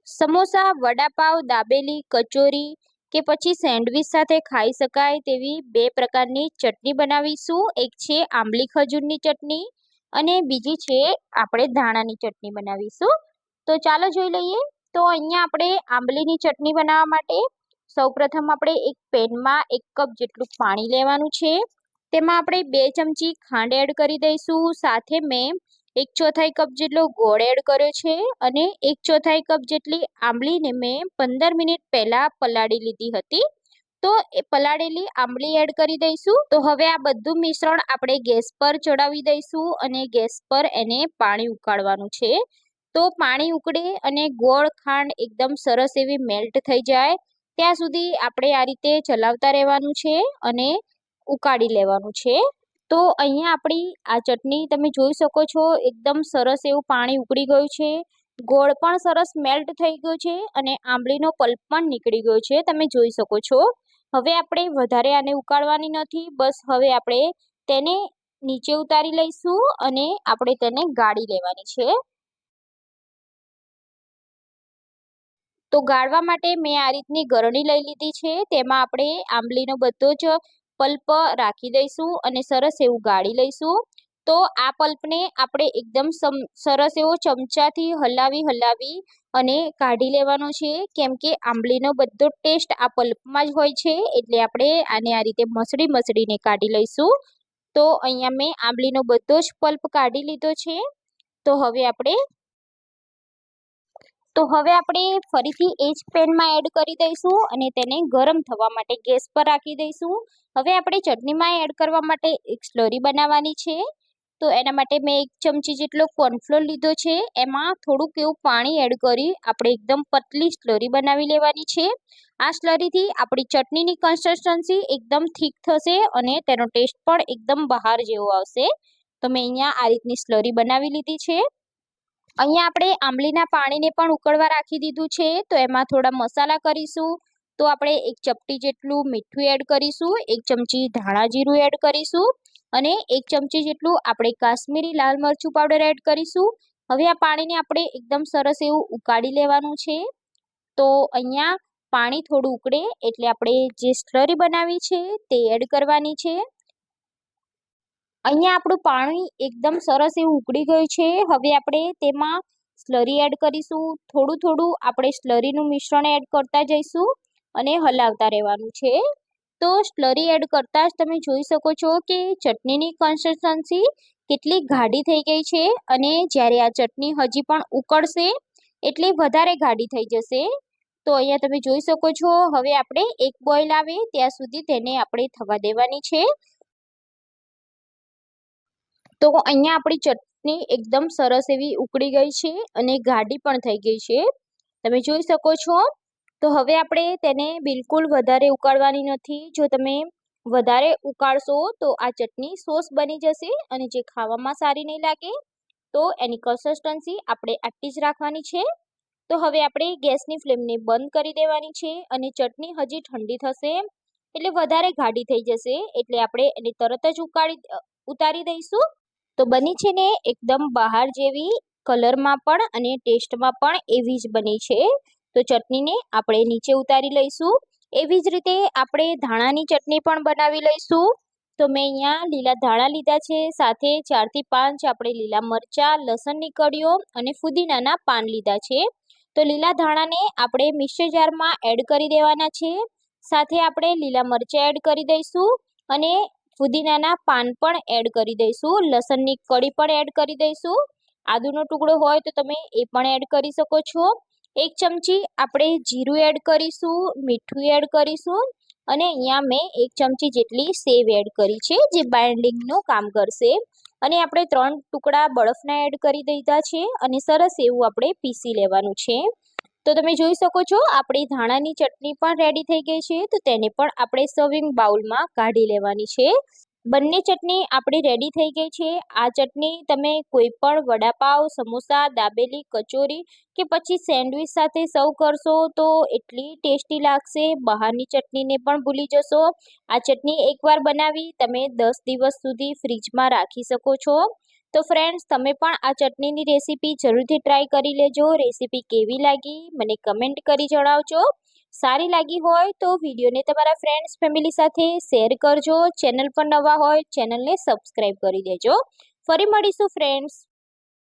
સમોસા, વડાપાવ, દાબેલી, કચોરી કે પછી સેન્ડવીચ સાથે ખાઈ શકાય તેવી બે પ્રકારની ચટણી બનાવીશું. એક છે આંબલી ખજૂરની ચટણી અને બીજી છે આપણે ધાણાની ચટણી બનાવીશું. તો ચાલો જોઈ લઈએ. તો અહીંયા આપણે આંબલીની ચટણી બનાવવા માટે સૌપ્રથમ આપણે એક પેનમાં 1 કપ જેટલું પાણી લેવાનું છે. તેમાં આપણે 2 ચમચી ખાંડ એડ કરી દઈશું. સાથે મેં 1/4 કપ જેટલો ગોળ એડ કર્યો છે અને 1/4 કપ જેટલી આંબલીને મેં 15 મિનિટ પહેલા પલાળી લીધી હતી. તો એ પલાળેલી આંબલી એડ કરી દઈશું. તો હવે આ બધું મિશ્રણ આપણે ગેસ પર ચડાવી દઈશું અને ગેસ પર એને પાણી ઉકાળવાનું છે. તો પાણી ઉકળે અને ગોળ ખાંડ એકદમ સરસ એવી મેલ્ટ થઈ જાય ત્યાં સુધી આપણે આ રીતે ચલાવતા રહેવાનું છે અને ઉકાળી લેવાનું છે. તો અહીંયા આપણી આ ચટણી તમે જોઈ શકો છો, એકદમ સરસ એવું પાણી ઉકળી ગયું છે, ગોળ પણ સરસ મેલ્ટ થઈ ગયો છે અને આંબલીનો પલ્પ પણ નીકળી ગયો છે, તમે જોઈ શકો છો. હવે આપણે વધારે આને ઉકાળવાની નથી, બસ હવે આપણે તેને નીચે ઉતારી લઈશું અને આપણે તેને ગાળી લેવાની છે. તો ગાળવા માટે મેં આ રીતની ગરણી લઈ લીધી છે. તેમાં આપણે આંબલીનો બધો જ પલ્પ રાખી દઈશું અને સરસ એવું ગાળી લઈશું. તો આ પલ્પને આપણે એકદમ સરસ એવો ચમચાથી હલાવી અને કાઢી લેવાનો છે, કેમ કે આંબલીનો બધો ટેસ્ટ આ પલ્પમાં જ હોય છે, એટલે આપણે આને આ રીતે મસળીને કાઢી લઈશું. તો અહીંયા મેં આંબલીનો બધો જ પલ્પ કાઢી લીધો છે. તો હવે આપણે ફરીથી એ જ પેનમાં એડ કરી દઈશું અને તેને ગરમ થવા માટે ગેસ પર રાખી દઈશું. હવે આપણે ચટણીમાં એડ કરવા માટે એક સ્લરી બનાવવાની છે. તો એના માટે મેં 1 ચમચી જેટલો કોર્નફ્લોર લીધો છે. એમાં થોડુંક એવું પાણી એડ કરી આપણે એકદમ પતલી સ્લરી બનાવી લેવાની છે. આ સ્લરીથી આપણી ચટણીની કન્સિસ્ટન્સી એકદમ થીક થશે અને તેનો ટેસ્ટ પણ એકદમ બહાર જેવો આવશે. તો મેં અહીંયા આ રીતની સ્લરી બનાવી લીધી છે. અહીંયા આપણે આંબલીના પાણીને પણ ઉકળવા રાખી દીધું છે. તો એમાં થોડા મસાલા કરીશું. તો આપણે 1 ચપટી જેટલું મીઠું એડ કરીશું, 1 ચમચી ધાણા જીરું એડ કરીશું અને 1 ચમચી જેટલું આપણે કાશ્મીરી લાલ મરચું પાવડર એડ કરીશું. હવે આ પાણીને આપણે એકદમ સરસ એવું ઉકાળી લેવાનું છે. તો અહીંયા પાણી થોડું ઉકળે એટલે આપણે જે સ્લરી બનાવી છે તે એડ કરવાની છે. અહીંયા આપણું પાણી એકદમ સરસ એવું ઉકળી ગયું છે. હવે આપણે તેમાં સ્લરી એડ કરીશું. થોડું આપણે સ્લરીનું મિશ્રણ એડ કરતા જઈશું અને હલાવતા રહેવાનું છે. તો સ્લરી એડ કરતાં જ તમે જોઈ શકો છો કે ચટણીની કન્સિસ્ટન્સી કેટલી ગાઢી થઈ ગઈ છે અને જ્યારે આ ચટણી હજી પણ ઉકળશે એટલે વધારે ગાઢી થઈ જશે. તો અહીંયા તમે જોઈ શકો છો. હવે આપણે એક બોઇલ આવે ત્યાં સુધી તેને આપણે થવા દેવાની છે. તો અહીંયા આપણી ચટણી એકદમ સરસ એવી ઉકળી ગઈ છે અને ગાઢી પણ થઈ ગઈ છે, તમે જોઈ શકો છો. તો હવે આપણે તેને બિલકુલ વધારે ઉકાળવાની નથી. જો તમે વધારે ઉકાળશો તો આ ચટણી સોસ બની જશે અને જે ખાવામાં સારી નહીં લાગે. તો એની કન્સિસ્ટન્સી આપણે આટલી જ રાખવાની છે. તો હવે આપણે ગેસની ફ્લેમને બંધ કરી દેવાની છે અને ચટણી હજી ઠંડી થશે એટલે વધારે ગાઢી થઈ જશે, એટલે આપણે એને તરત જ ઉતારી દઈશું. તો બની છે ને એકદમ બહાર જેવી, કલરમાં પણ અને ટેસ્ટમાં પણ એવી જ બની છે. તો ચટણીને આપણે નીચે ઉતારી લઈશું. એવી જ રીતે આપણે ધાણાની ચટણી પણ બનાવી લઈશું. તો મેં અહીંયા લીલા ધાણા લીધા છે, સાથે 4 થી 5 આપણે લીલા મરચાં, લસણની કળીઓ અને ફુદીનાના પાન લીધા છે. તો લીલા ધાણાને આપણે મિક્સર જારમાં એડ કરી દેવાના છે. સાથે આપણે લીલા મરચાં એડ કરી દઈશું અને ફુદીનાના પાન પણ એડ કરી દઈશું, લસણની કળી પણ એડ કરી દઈશું. આદુનો ટુકડો હોય તો તમે એ પણ એડ કરી શકો છો. 1 ચમચી આપણે જીરું એડ કરીશું, મીઠું એડ કરીશું અને અહીંયા મેં 1 ચમચી જેટલી સેવ એડ કરી છે, જે બાઇન્ડિંગનું કામ કરશે. અને આપણે 3 ટુકડા બરફના એડ કરી દીધા છે અને સરસ એવું આપણે પીસી લેવાનું છે. તો તમે જોઈ શકો છો આપણી ધાણાની ચટણી પણ રેડી થઈ ગઈ છે. તો તેને પણ આપણે સર્વિંગ બાઉલમાં કાઢી લેવાની છે. બંને ચટણી આપણી રેડી થઈ ગઈ છે. આ ચટણી તમે કોઈ પણ વડાપાવ, સમોસા, દાબેલી, કચોરી કે પછી સેન્ડવીચ સાથે સર્વ કરશો તો એટલી ટેસ્ટી લાગશે, બહારની ચટણીને પણ ભૂલી જશો. આ ચટણી એકવાર બનાવી તમે 10 દિવસ સુધી ફ્રીજમાં રાખી શકો છો. તો ફ્રેન્ડ્સ તમે પણ આ ચટણીની રેસીપી જરૂરથી ટ્રાય કરી લેજો. રેસીપી કેવી લાગી મને કમેન્ટ કરી જણાવજો. સારી લાગી હોય તો વિડીયોને તમારા ફ્રેન્ડ્સ ફેમિલી સાથે શેર કરજો. ચેનલ પર નવા હોય ચેનલને સબસ્ક્રાઈબ કરી દેજો. ફરી મળીશું ફ્રેન્ડ્સ.